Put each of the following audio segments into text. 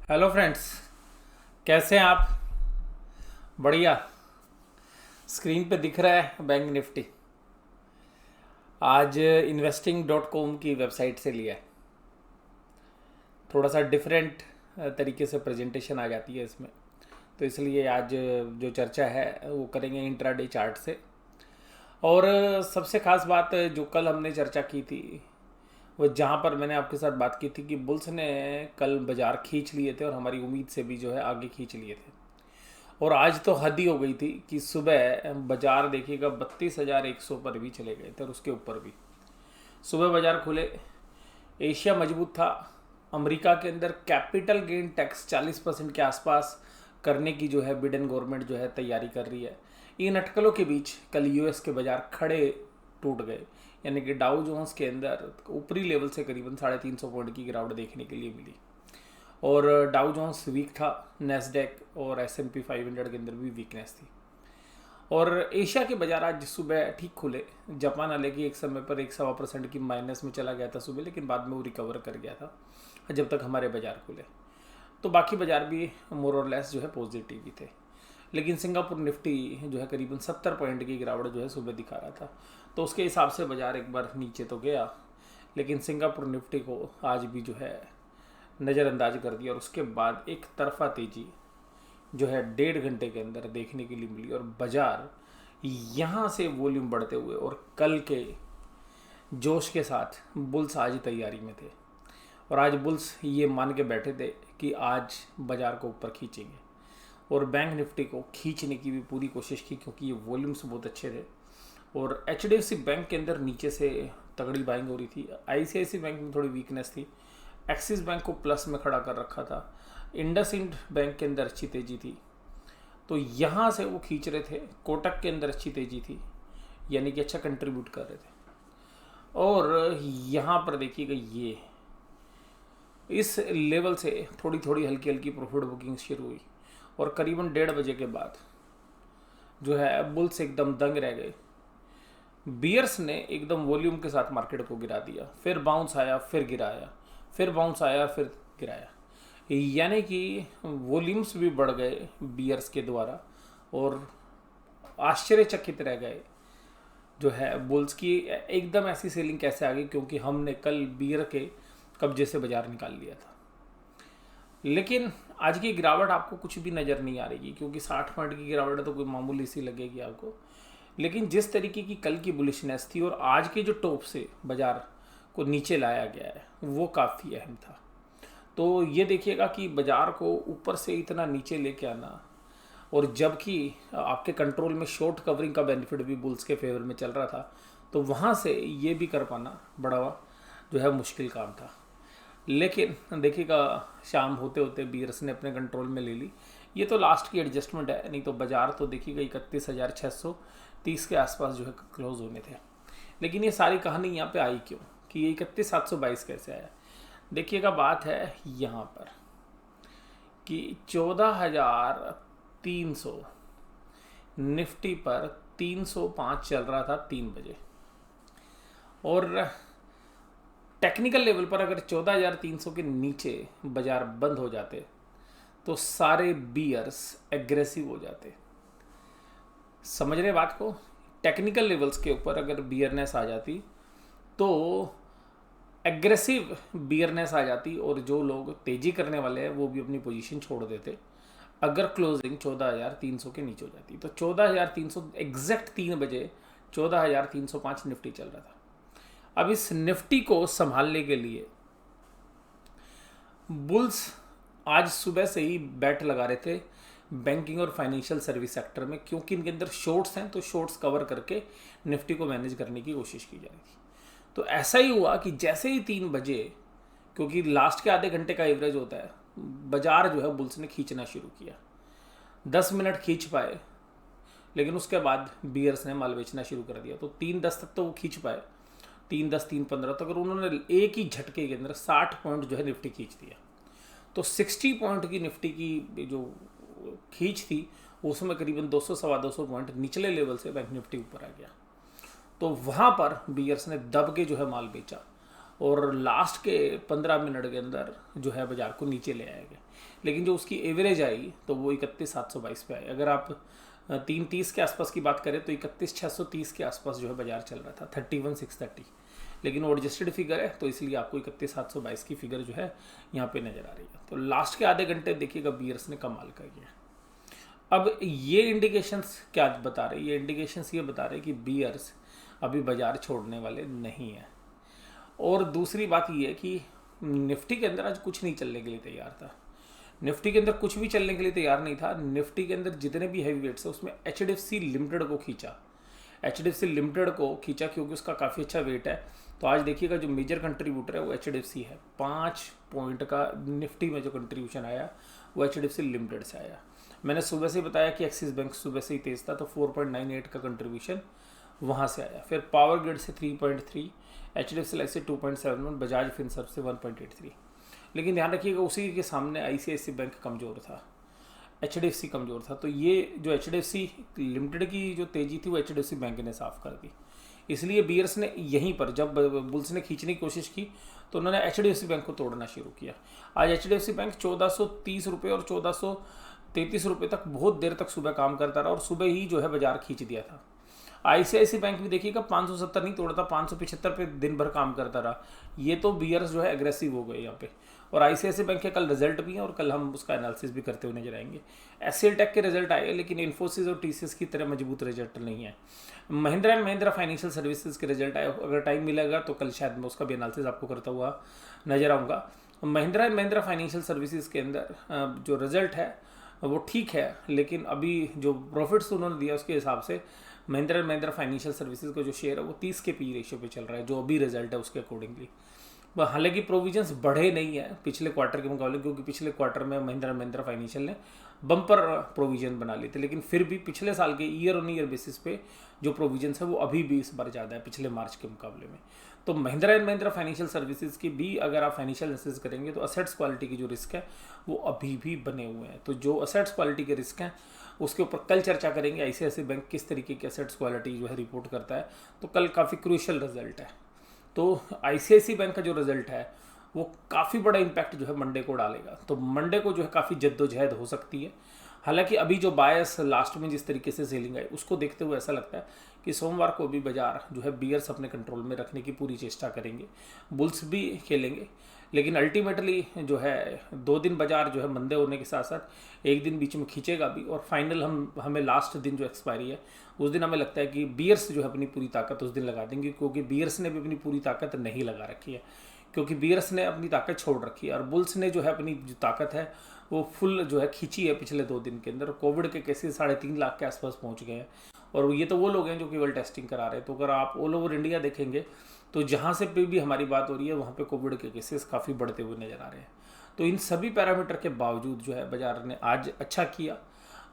Hello friends, कैसे हैं आप? बढ़िया। स्क्रीन पे दिख रहा है बैंक निफ्टी। आज investing.com की वेबसाइट से लिया है। थोड़ा सा डिफरेंट तरीके से प्रेजेंटेशन आ जाती है इसमें, तो इसलिए आज जो चर्चा है वो करेंगे इंट्राडे चार्ट से। और सबसे खास बात जो कल हमने चर्चा की थी, वो जहाँ पर मैंने आपके साथ बात की थी कि बुल्स ने कल बाजार खींच लिए थे और हमारी उम्मीद से भी जो है आगे खींच लिए थे। और आज तो हद ही हो गई थी कि सुबह बाजार देखिएगा 32,100 पर भी चले गए थे और उसके ऊपर भी। सुबह बाजार खुले, एशिया मजबूत था। अमेरिका के अंदर कैपिटल गेन टैक्स 40% के आसपास करने की जो है बिडेन गवर्नमेंट जो है तैयारी कर रही है। इन अटकलों के बीच कल यूएस के बाजार खड़े टूट गए, यानी कि डाउ जोन्स के अंदर ऊपरी लेवल से करीबन 350 पॉइंट की गिरावट देखने के लिए मिली। और डाउ जोन्स वीक था, नेस्डेक और S&P 500 के अंदर भी वीकनेस थी। और एशिया के बाजार आज सुबह ठीक खुले। जापान हालांकि एक समय पर 1.25% की माइनस में चला गया था सुबह, लेकिन बाद में वो रिकवर कर गया था जब तक हमारे बाजार खुले। तो बाकी बाजार भी मोर और लेस जो है पॉजिटिव ही थे। लेकिन सिंगापुर निफ्टी जो है करीबन 70 पॉइंट की गिरावट जो है सुबह दिखा रहा था, तो उसके हिसाब से बाजार एक बार नीचे तो गया, लेकिन सिंगापुर निफ्टी को आज भी जो है नज़रअंदाज कर दिया। और उसके बाद एक तरफा तेजी जो है 1.5 घंटे के अंदर देखने के लिए मिली और बाजार यहाँ से वॉल्यूम बढ़ते हुए और कल के जोश के साथ बुल्स आज तैयारी में थे। और आज बुल्स ये मान के बैठे थे कि आज बाजार को ऊपर खींचेंगे, और बैंक निफ्टी को खींचने की भी पूरी कोशिश की क्योंकि ये वॉल्यूम्स बहुत अच्छे थे। और HDFC बैंक के अंदर नीचे से तगड़ी बाइंग हो रही थी। ICICI बैंक में थोड़ी वीकनेस थी। एक्सिस बैंक को प्लस में खड़ा कर रखा था। इंडसइंड बैंक के अंदर अच्छी तेजी थी, तो यहाँ से वो खींच रहे थे। कोटक के अंदर अच्छी तेजी थी, यानी कि अच्छा कंट्रीब्यूट कर रहे थे। और यहाँ पर देखिएगा ये इस लेवल से थोड़ी थोड़ी हल्की हल्की प्रॉफिट बुकिंग शुरू हुई, और करीबन 1:30 बजे के बाद जो है बुल्स एकदम दंग रह गए। बियर्स ने एकदम वॉल्यूम के साथ मार्केट को गिरा दिया, फिर बाउंस आया, फिर गिराया, फिर बाउंस आया, फिर गिराया। यानी कि वॉल्यूम्स भी बढ़ गए बियर्स के द्वारा, और आश्चर्यचकित रह गए जो है बुल्स की एकदम ऐसी सेलिंग कैसे आ गई, क्योंकि हमने कल बियर के कब्जे से बाजार निकाल लिया था। लेकिन आज की गिरावट आपको कुछ भी नज़र नहीं आ रही, क्योंकि 60 पॉइंट की गिरावट है तो कोई मामूली सी लगेगी आपको। लेकिन जिस तरीके की कल की बुलिशनेस थी और आज के जो टॉप से बाजार को नीचे लाया गया है वो काफ़ी अहम था। तो ये देखिएगा कि बाजार को ऊपर से इतना नीचे लेके आना, और जबकि आपके कंट्रोल में शॉर्ट कवरिंग का बेनिफिट भी बुल्स के फेवर में चल रहा था, तो वहाँ से ये भी कर पाना बड़ा जो है मुश्किल काम था। लेकिन देखिएगा शाम होते होते बियर्स ने अपने कंट्रोल में ले ली। ये तो लास्ट की एडजस्टमेंट है, नहीं तो बाजार तो देखिएगा 31,630 के आसपास जो है क्लोज होने थे। लेकिन ये सारी कहानी यहाँ पे आई क्यों, कि ये 31,722 कैसे आया? देखिएगा बात है यहाँ पर कि 14,300 निफ्टी पर 305 चल रहा था 3 बजे, और टेक्निकल लेवल पर अगर 14,300 के नीचे बाजार बंद हो जाते तो सारे बियर्स एग्रेसिव हो जाते। समझ रहे बात को? टेक्निकल लेवल्स के ऊपर अगर बियरनेस आ जाती तो एग्रेसिव बियरनेस आ जाती, और जो लोग तेजी करने वाले हैं वो भी अपनी पोजीशन छोड़ देते अगर क्लोजिंग 14,300 के नीचे हो जाती। तो 14,300 एग्जैक्ट 3 बजे 14,305 निफ्टी चल रहा था। अब इस निफ्टी को संभालने के लिए बुल्स आज सुबह से ही बैट लगा रहे थे बैंकिंग और फाइनेंशियल सर्विस सेक्टर में, क्योंकि इनके अंदर शॉर्ट्स हैं, तो शॉर्ट्स कवर करके निफ्टी को मैनेज करने की कोशिश की जा रही थी। तो ऐसा ही हुआ कि जैसे ही 3 बजे, क्योंकि लास्ट के आधे घंटे का एवरेज होता है, बाजार जो है बुल्स ने खींचना शुरू किया। 10 मिनट खींच पाए, लेकिन उसके बाद बियर्स ने माल बेचना शुरू कर दिया। तो 3:10 तक तो वो खींच पाए, 3:10 3:15 तक, अगर उन्होंने एक ही झटके के अंदर 60 पॉइंट जो है निफ्टी खींच दिया। तो 60 पॉइंट की निफ्टी की जो खींच थी उसमें करीबन 200 सवा 200 पॉइंट निचले लेवल से बैंक निफ्टी ऊपर आ गया। तो वहाँ पर बियर्स ने दब के जो है माल बेचा, और लास्ट के 15 मिनट के अंदर जो है बाजार को नीचे ले आएगा। लेकिन जो उसकी एवरेज आई तो वो 31,722 पे आई। अगर आप 3:30 के आसपास की बात करें तो 31,630 के आसपास जो है बाजार चल रहा था, 31,630। लेकिन वो एडजस्टेड फिगर है तो इसलिए आपको 31,722 की फिगर जो है यहाँ पे नज़र आ रही है। तो लास्ट के आधे घंटे देखिएगा बियर्स ने कमाल कर किया। अब ये इंडिकेशंस क्या बता रहे हैं? ये इंडिकेशंस ये बता रहे हैं कि बियर्स अभी बाजार छोड़ने वाले नहीं हैं। और दूसरी बात ये है कि निफ्टी के अंदर आज कुछ नहीं चलने के लिए तैयार था। निफ्टी के अंदर कुछ भी चलने के लिए तैयार नहीं था। निफ्टी के अंदर जितने भी हैवी वेट्स है उसमें HDFC लिमिटेड को खींचा। HDFC लिमिटेड को खींचा क्योंकि उसका काफ़ी अच्छा वेट है। तो आज देखिएगा जो मेजर कंट्रीब्यूटर है वो HDFC है। 5 पॉइंट का निफ्टी में जो कंट्रीब्यूशन आया वो HDFC लिमिटेड से आया। मैंने सुबह से बताया कि एक्सिस बैंक सुबह से ही तेज था, तो 4.98 का कंट्रीब्यूशन वहाँ से आया। फिर पावर ग्रिड से 3.3, HDFC लाइफ से 2.71, बजाज फिनसर्व से 1.83। लेकिन ध्यान रखिएगा उसी के सामने ICICI बैंक कमज़ोर था, HDFC कमज़ोर था। तो ये जो HDFC लिमिटेड की जो तेज़ी थी वो HDFC बैंक ने साफ कर दी। इसलिए बियर्स ने यहीं पर जब बुल्स ने खींचने की कोशिश की तो उन्होंने HDFC बैंक को तोड़ना शुरू किया। आज HDFC बैंक 1430 रुपये और 1433 रुपये तक बहुत देर तक सुबह काम करता रहा और सुबह ही जो है बाजार खींच दिया था। ICICI बैंक भी देखिएगा 570 नहीं तोड़ता, 575 पे दिन भर काम करता रहा। ये तो बियर्स जो है एग्रेसिव हो गए यहाँ पे। और ICICI बैंक के कल रिजल्ट भी हैं और कल हम उसका एनालिसिस भी करते हुए नजर आएंगे। HCL टेक के रिजल्ट आए लेकिन इन्फोसिस और TCS की तरह मजबूत रिजल्ट नहीं है। Mahindra and Mahindra financial services के रिजल्ट आए, अगर टाइम मिलेगा तो कल शायद मैं उसका भी एनालिसिस आपको करता हुआ नजर आऊँगा। Mahindra and Mahindra financial services के अंदर जो रिजल्ट है वो ठीक है, लेकिन अभी जो प्रॉफिट्स उन्होंने दिया उसके हिसाब से Mahindra and Mahindra financial services का जो शेयर है वो 30 के पी रेशियो पे चल रहा है, जो अभी रिजल्ट है उसके अकॉर्डिंगली। हालांकि प्रोविजंस बढ़े नहीं है पिछले क्वार्टर के मुकाबले, क्योंकि पिछले क्वार्टर में महिंद्रा महिंद्रा फाइनेंशियल ने बम्पर प्रोविजन बना लिए थे, लेकिन फिर भी पिछले साल के ईयर ऑन ईयर बेसिस पे जो प्रोविजंस है वो अभी भी इस बार ज़्यादा है पिछले मार्च के मुकाबले में। तो Mahindra and Mahindra financial services की भी अगर आप फाइनेंशियल एनालिसिस करेंगे तो असेट्स क्वालिटी की जो रिस्क है वो अभी भी बने हुए हैं। तो जो असेट्स क्वालिटी के रिस्क हैं उसके ऊपर कल चर्चा करेंगे। ICICI बैंक किस तरीके की असेट्स क्वालिटी जो है रिपोर्ट करता है, तो कल काफ़ी क्रूशियल रिजल्ट है। तो ICICI बैंक का जो रिजल्ट है वो काफ़ी बड़ा इम्पैक्ट जो है मंडे को डालेगा। तो मंडे को जो है काफ़ी जद्दोजहद हो सकती है। हालांकि अभी जो बायस लास्ट में जिस तरीके से सेलिंग आई उसको देखते हुए ऐसा लगता है कि सोमवार को भी बाजार जो है बियर्स अपने कंट्रोल में रखने की पूरी चेष्टा करेंगे, बुल्स भी खेलेंगे। लेकिन अल्टीमेटली जो है 2 दिन बाजार जो है मंदे होने के साथ साथ एक दिन बीच में खींचेगा भी, और फाइनल हमें लास्ट दिन जो एक्सपायरी है उस दिन हमें लगता है कि बियर्स जो है अपनी पूरी ताकत उस दिन लगा देंगे, क्योंकि बियर्स ने भी अपनी पूरी ताकत नहीं लगा रखी है, क्योंकि बियर्स ने अपनी ताकत छोड़ रखी है और बुल्स ने जो है अपनी जो ताकत है वो फुल जो है खींची है पिछले 2 दिन के अंदर। कोविड के केसेस 3.5 लाख के आसपास पहुंच गए हैं, और ये तो वो लोग हैं जो केवल टेस्टिंग करा रहे हैं। तो अगर आप ऑल ओवर इंडिया देखेंगे तो जहाँ से भी हमारी बात हो रही है वहाँ पे कोविड के केसेस काफ़ी बढ़ते हुए नजर आ रहे हैं। तो इन सभी पैरामीटर के बावजूद जो है बाजार ने आज अच्छा किया,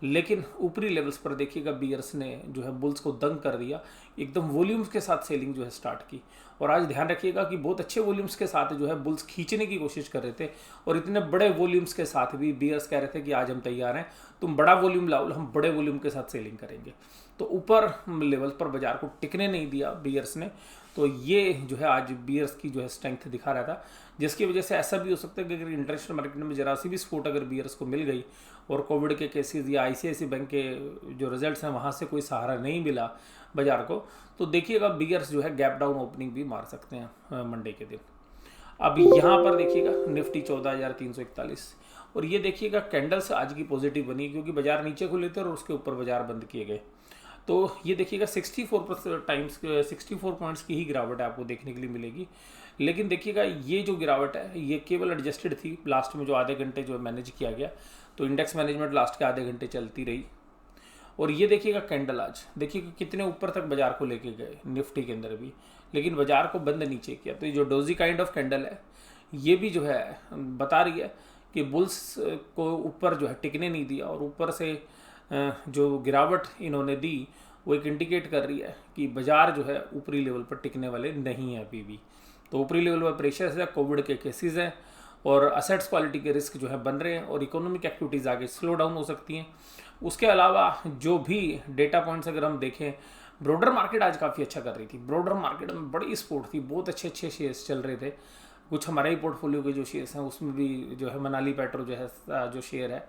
लेकिन ऊपरी लेवल्स पर देखिएगा बियर्स ने जो है बुल्स को दंग कर दिया, एकदम वॉल्यूम्स के साथ सेलिंग जो है स्टार्ट की। और आज ध्यान रखिएगा कि बहुत अच्छे वॉल्यूम्स के साथ जो है बुल्स खींचने की कोशिश कर रहे थे, और इतने बड़े वॉल्यूम्स के साथ भी बियर्स कह रहे थे कि आज हम तैयार हैं, तुम बड़ा वॉल्यूम लाओ, हम बड़े वॉल्यूम के साथ सेलिंग करेंगे। तो ऊपर लेवल पर बाजार को टिकने नहीं दिया बियर्स ने। तो ये जो है आज बियर्स की जो है स्ट्रेंथ दिखा रहा था, जिसकी वजह से ऐसा भी हो सकता है कि अगर इंटरनेशनल मार्केट में जरा सी भी सपोर्ट अगर बियर्स को मिल गई और कोविड के केसेस या ICICI बैंक के जो रिजल्ट्स हैं वहाँ से कोई सहारा नहीं मिला बाजार को, तो देखिएगा बियर्स जो है गैप डाउन ओपनिंग भी मार सकते हैं मंडे के दिन। अब यहाँ पर देखिएगा निफ्टी 14,341, और ये देखिएगा कैंडल्स आज की पॉजिटिव बनी क्योंकि बाजार नीचे खुले थे और उसके ऊपर बाजार बंद किए गए। तो ये देखिएगा 64 पॉइंट्स की ही गिरावट है आपको देखने के लिए मिलेगी। लेकिन देखिएगा ये जो गिरावट है ये केवल एडजस्टेड थी, लास्ट में जो आधे घंटे जो मैनेज किया गया, तो इंडेक्स मैनेजमेंट लास्ट के आधे घंटे चलती रही। और ये देखिएगा कैंडल आज देखिएगा कितने ऊपर तक बाजार को लेके गए निफ्टी के अंदर भी, लेकिन बाजार को बंद नीचे किया। तो ये जो डोजी काइंड ऑफ कैंडल है ये भी जो है बता रही है कि बुल्स को ऊपर जो है टिकने नहीं दिया, और ऊपर से जो गिरावट इन्होंने दी वो एक इंडिकेट कर रही है कि बाजार जो है ऊपरी लेवल पर टिकने वाले नहीं है अभी भी। तो ऊपरी लेवल पर प्रेशर है, कोविड के केसेस हैं और असेट्स क्वालिटी के रिस्क जो है बन रहे हैं, और इकोनॉमिक एक्टिविटीज़ आगे स्लो डाउन हो सकती हैं। उसके अलावा जो भी डेटा पॉइंट्स अगर हम देखें ब्रोडर मार्केट आज काफ़ी अच्छा कर रही थी। ब्रोडर मार्केट में बड़ी सपोर्ट थी, बहुत अच्छे अच्छे शेयर्स चल रहे थे। कुछ हमारे ही पोर्टफोलियो के जो शेयर्स हैं उसमें भी जो है मनाली पेट्रो जो है जो शेयर है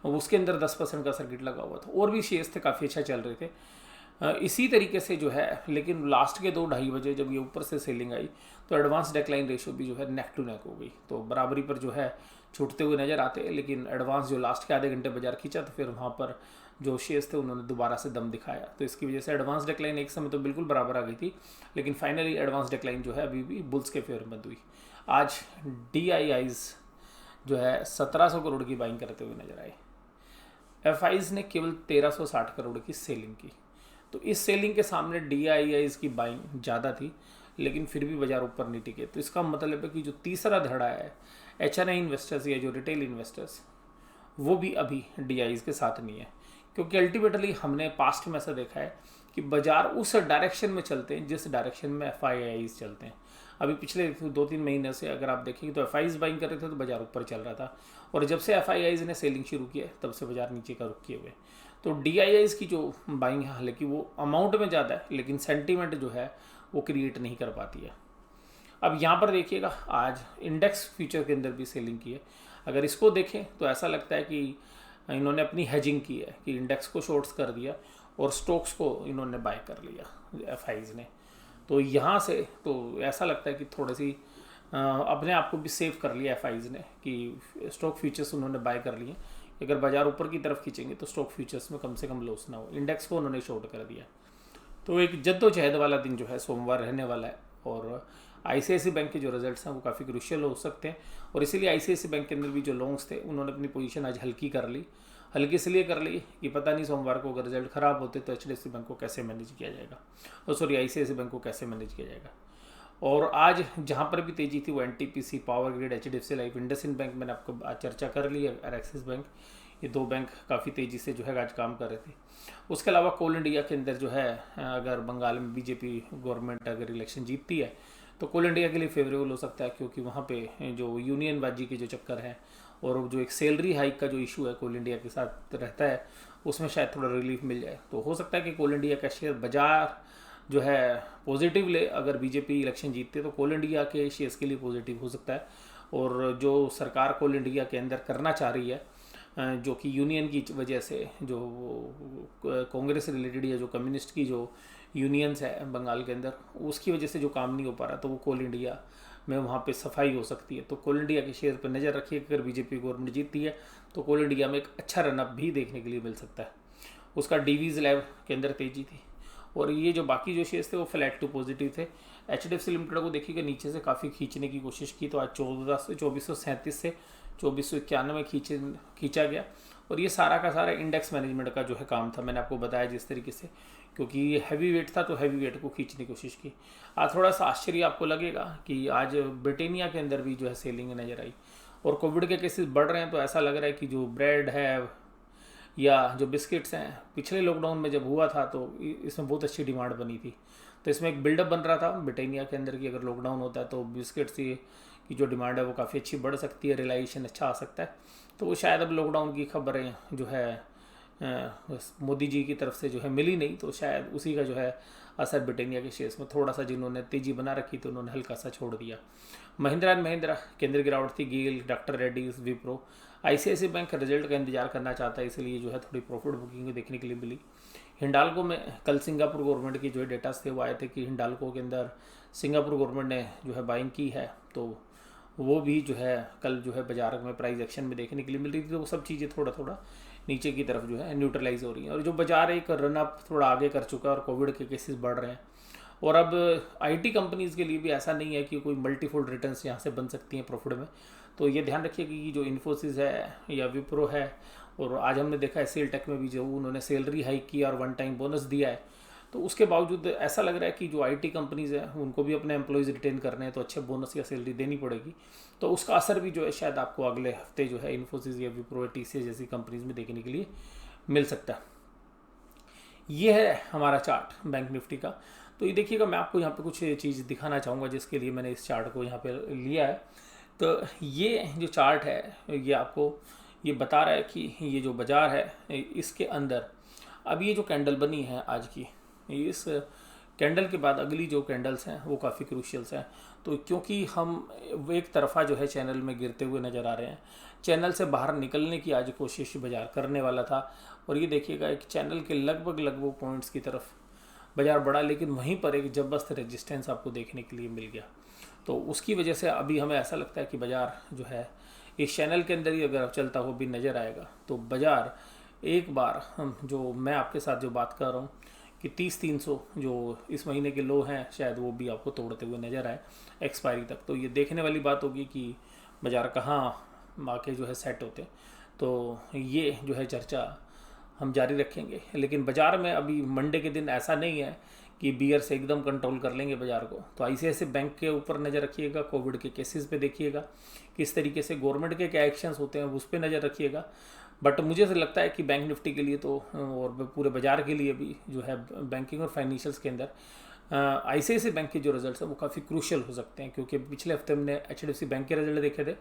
उसके अंदर 10% का सर्किट लगा हुआ था, और भी शेयर्स थे काफ़ी अच्छा चल रहे थे। इसी तरीके से जो है, लेकिन लास्ट के 2-2:30 बजे जब ये ऊपर से सेलिंग आई तो एडवांस डेक्लाइन रेशियो भी जो है नेक टू नेक हो गई, तो बराबरी पर जो है छूटते हुए नजर आते हैं। लेकिन एडवांस जो लास्ट के आधे घंटे बाजार खींचा तो फिर वहाँ पर जो शेयर्स थे उन्होंने दोबारा से दम दिखाया, तो इसकी वजह से एडवांस डेक्लाइन एक समय तो बिल्कुल बराबर आ गई थी, लेकिन फाइनली एडवांस डेक्लाइन जो है अभी भी बुल्स के फेवर में हुई। आज DIIs जो है 1700 करोड़ की बाइंग करते हुए नजर आए। FIs ने केवल 1360 करोड़ की सेलिंग की, तो इस सेलिंग के सामने DIIs की बाइंग ज़्यादा थी, लेकिन फिर भी बाजार ऊपर नहीं टिके। तो इसका मतलब है कि जो तीसरा धड़ा है HNI इन्वेस्टर्स या जो रिटेल इन्वेस्टर्स, वो भी अभी DIIs के साथ नहीं है, क्योंकि अल्टीमेटली हमने पास्ट में ऐसा देखा है कि बाजार उस डायरेक्शन में चलते हैं जिस डायरेक्शन में FIIs चलते हैं। अभी पिछले 2-3 महीने से अगर आप देखेंगे तो FIs बाइंग कर रहे थे तो बाजार ऊपर चल रहा था, और जब से FIIs ने सेलिंग शुरू किया तब से बाजार नीचे का रुक किए हुए। तो DIIs की जो बाइंग है, हालांकि वो अमाउंट में ज़्यादा है, लेकिन सेंटीमेंट जो है वो क्रिएट नहीं कर पाती है। अब यहाँ पर देखिएगा, आज इंडेक्स फ्यूचर के अंदर भी सेलिंग की है। अगर इसको देखें तो ऐसा लगता है कि इन्होंने अपनी हेजिंग की है, कि इंडेक्स को शॉर्ट्स कर दिया और स्टॉक्स को इन्होंने बाय कर लिया FIs ने। तो यहाँ से तो ऐसा लगता है कि थोड़ी सी अपने आप को भी सेव कर लिया FIs ने, कि स्टॉक फ्यूचर्स उन्होंने बाय कर लिए। अगर बाजार ऊपर की तरफ खींचेंगे तो स्टॉक फ्यूचर्स में कम से कम लॉस ना हो। इंडेक्स को उन्होंने शॉर्ट कर दिया। तो एक जद्दोजहद वाला दिन जो है सोमवार रहने वाला है, और ICICI बैंक के जो रिजल्ट्स हैं वो काफ़ी क्रूशियल हो सकते हैं, और इसीलिए ICICI बैंक के अंदर भी जो लॉन्ग्स थे उन्होंने अपनी पोजीशन आज हल्की कर ली। हल्की इसलिए कर ली कि पता नहीं सोमवार को अगर रिजल्ट ख़राब होते तो HDFC बैंक को कैसे मैनेज किया जाएगा, और सॉरी ICICI बैंक को कैसे मैनेज किया जाएगा। और आज जहाँ पर भी तेज़ी थी वो NTPC, power grid, HDFC life, IndusInd bank मैंने आपको आज चर्चा कर ली है, और एक्सिस बैंक, ये 2 बैंक काफ़ी तेज़ी से जो है आज काम कर रहे थे। उसके अलावा कोल इंडिया के अंदर जो है, अगर बंगाल में BJP गवर्नमेंट अगर इलेक्शन जीतती है तो कोल इंडिया के लिए फेवरेबल हो सकता है, क्योंकि वहाँ पे जो यूनियनबाजी के जो चक्कर हैं और जो एक सैलरी हाइक का जो इशू है कोल इंडिया के साथ रहता है, उसमें शायद थोड़ा रिलीफ मिल जाए। तो हो सकता है कि कोल इंडिया का शेयर बाजार जो है पॉजिटिव ले, अगर BJP इलेक्शन जीतते है तो कोल इंडिया के शेयर्स के लिए पॉजिटिव हो सकता है। और जो सरकार कोल इंडिया के अंदर करना चाह रही है, जो कि यूनियन की वजह से, जो कांग्रेस से रिलेटेड या जो कम्युनिस्ट की जो यूनियंस है बंगाल के अंदर, उसकी वजह से जो काम नहीं हो पा रहा, तो वो कोल इंडिया में वहाँ पे सफाई हो सकती है। तो कोल इंडिया के शेयर पर नज़र रखिए, अगर BJP गवर्नमेंट जीतती है तो कोल इंडिया में एक अच्छा रनअप भी देखने के लिए मिल सकता है। उसका DVs लैब के अंदर तेज़ी थी, और ये जो बाकी जो शेयर्स थे वो फ्लैट टू पॉजिटिव थे। HDFC लिमिटेड को देखिएगा नीचे से काफ़ी खींचने की कोशिश की, तो आज 2437 से 2491 में खींचा गया, और ये सारा का सारा इंडेक्स मैनेजमेंट का जो है काम था। मैंने आपको बताया जिस तरीके से, क्योंकि ये हैवी वेट था तो हैवी वेट को खींचने की कोशिश की। आज थोड़ा सा आश्चर्य आपको लगेगा कि आज ब्रिटानिया के अंदर भी जो है सेलिंग नज़र आई, और कोविड के केसेस बढ़ रहे हैं, तो ऐसा लग रहा है कि जो ब्रेड है या जो बिस्किट्स हैं, पिछले लॉकडाउन में जब हुआ था तो इसमें बहुत अच्छी डिमांड बनी थी, तो इसमें एक बिल्डअप बन रहा था ब्रिटानिया के अंदर कि अगर लॉकडाउन होता है तो बिस्किट्स की जो डिमांड है वो काफ़ी अच्छी बढ़ सकती है, रिलाइजेशन अच्छा आ सकता है। तो वो शायद अब लॉकडाउन की खबरें जो है मोदी जी की तरफ से जो है मिली नहीं, तो शायद उसी का जो है असर ब्रिटानिया के शेयर्स में थोड़ा सा, जिन्होंने तेज़ी बना रखी तो उन्होंने हल्का सा छोड़ दिया। महिंद्रा एंड महिंद्रा के अंदर गिरावट थी, GAIL, doctor Reddy's, Wipro. ICICI bank result का इंतजार करना चाहता है, इसलिए जो है थोड़ी प्रॉफिट बुकिंग देखने के लिए मिली। हिंडाल्को में कल सिंगापुर गवर्नमेंट के जो है डेटास थे वो आए थे कि हिंडाल्को के अंदर सिंगापुर गवर्नमेंट ने जो है बाइंग की है, तो वो भी जो है कल जो है बाजार में प्राइस एक्शन में देखने के लिए मिल रही थी। तो वो सब चीज़ें थोड़ा थोड़ा नीचे की तरफ जो है न्यूट्रलाइज हो रही हैं, और जो बाजार एक रन अप थोड़ा आगे कर चुका है और कोविड के केसेस बढ़ रहे हैं। और अब IT कंपनीज़ के लिए भी ऐसा नहीं है कि कोई मल्टीफोल्ड रिटर्न्स यहाँ से बन सकती हैं प्रॉफिट में। तो ये ध्यान रखिए कि जो इन्फोसिस है या विप्रो है, और आज हमने देखा है सेल टेक में भी जो उन्होंने सैलरी हाइक की और 1 टाइम बोनस दिया है, तो उसके बावजूद ऐसा लग रहा है कि जो IT कंपनीज़ हैं उनको भी अपने एम्प्लॉयज़ रिटेन करने हैं, तो अच्छे बोनस या सैलरी देनी पड़ेगी। तो उसका असर भी जो है शायद आपको अगले हफ्ते जो है इन्फोसिस या विप्रो, TCS जैसी कंपनीज़ में देखने के लिए मिल सकता है। ये है हमारा चार्ट बैंक निफ्टी का। तो ये देखिएगा, मैं आपको यहाँ पे कुछ चीज़ दिखाना चाहूँगा जिसके लिए मैंने इस चार्ट को यहाँ पे लिया है। तो ये जो चार्ट है ये आपको ये बता रहा है कि ये जो बाज़ार है इसके अंदर अब ये जो कैंडल बनी है आज की, इस कैंडल के बाद अगली जो कैंडल्स हैं वो काफ़ी क्रूशियल्स हैं। तो क्योंकि हम एक तरफा जो है चैनल में गिरते हुए नज़र आ रहे हैं, चैनल से बाहर निकलने की आज कोशिश बाजार करने वाला था, और ये देखिएगा एक चैनल के लगभग पॉइंट्स की तरफ बाजार बढ़ा, लेकिन वहीं पर एक ज़बरदस्त रेजिस्टेंस आपको देखने के लिए मिल गया। तो उसकी वजह से अभी हमें ऐसा लगता है कि बाजार जो है इस चैनल के अंदर ही अगर चलता हो भी नज़र आएगा। तो बाजार एक बार हम जो मैं आपके साथ जो बात कर रहा हूँ कि 30-300 जो इस महीने के लो हैं, शायद वो भी आपको तोड़ते हुए नज़र आए एक्सपायरी तक। तो ये देखने वाली बात होगी कि बाजार कहाँ आके जो है सेट होते। तो ये जो है चर्चा हम जारी रखेंगे, लेकिन बाजार में अभी मंडे के दिन ऐसा नहीं है कि बियर से एकदम कंट्रोल कर लेंगे बाजार को। तो ICICI बैंक के ऊपर नज़र रखिएगा, कोविड के केसेस पे देखिएगा, किस तरीके से गवर्नमेंट के क्या एक्शंस होते हैं उस पर नज़र रखिएगा। बट मुझे तो लगता है कि बैंक निफ्टी के लिए तो और पूरे बाजार के लिए भी जो है बैंकिंग और फाइनेंशियल्स के अंदर ICICI बैंक के जो रिजल्ट्स हैं वो काफ़ी क्रूशियल हो सकते हैं, क्योंकि पिछले हफ्ते हमने HDFC बैंक के रिजल्ट देखे थे।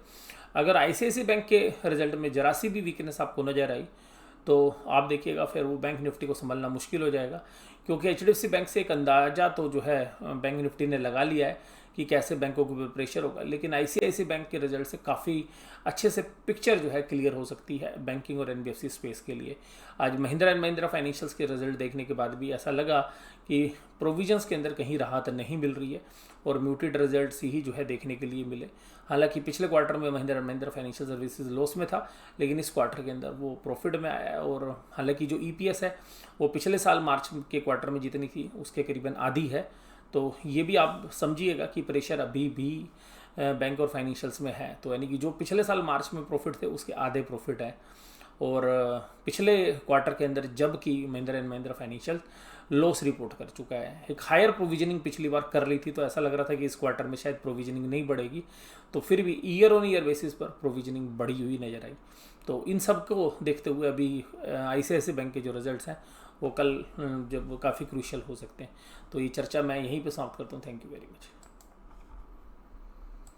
अगर ICICI बैंक के रिजल्ट में जरा सी भी वीकनेस आपको नजर आई तो आप देखिएगा फिर वो बैंक निफ्टी को संभालना मुश्किल हो जाएगा, क्योंकि HDFC बैंक से एक अंदाज़ा तो जो है बैंक निफ्टी ने लगा लिया है कि कैसे बैंकों के ऊपर प्रेशर होगा, लेकिन ICICI बैंक के रिजल्ट से काफ़ी अच्छे से पिक्चर जो है क्लियर हो सकती है बैंकिंग और NBFC स्पेस के लिए। आज महिंद्रा एंड महिंद्रा फाइनेंशियल्स के रिजल्ट देखने के बाद भी ऐसा लगा कि प्रोविजंस के अंदर कहीं राहत नहीं मिल रही है और म्यूटेड रिजल्ट्स ही जो है देखने के लिए मिले। हालांकि पिछले क्वार्टर में Mahindra and Mahindra financial services loss में था, लेकिन इस क्वार्टर के अंदर वो प्रॉफिट में आया है। और हालांकि जो EPS है वो पिछले साल मार्च के क्वार्टर में जितनी थी उसके करीबन आधी है। तो ये भी आप समझिएगा कि प्रेशर अभी भी बैंक और फाइनेंशियल्स में है। तो यानी कि जो पिछले साल मार्च में प्रॉफिट थे उसके आधे प्रॉफिट है। और पिछले क्वार्टर के अंदर जबकि Mahindra and Mahindra financial loss report कर चुका है, एक हायर प्रोविजनिंग पिछली बार कर ली थी, तो ऐसा लग रहा था कि इस क्वार्टर में शायद प्रोविजनिंग नहीं बढ़ेगी, तो फिर भी ईयर ऑन ईयर बेसिस पर प्रोविजनिंग बढ़ी हुई नजर आई। तो इन सब को देखते हुए अभी ICICI बैंक के जो रिजल्ट्स हैं वो कल जब काफ़ी क्रूशियल हो सकते हैं। तो ये चर्चा मैं यहीं पे समाप्त करता हूँ। Thank you very much.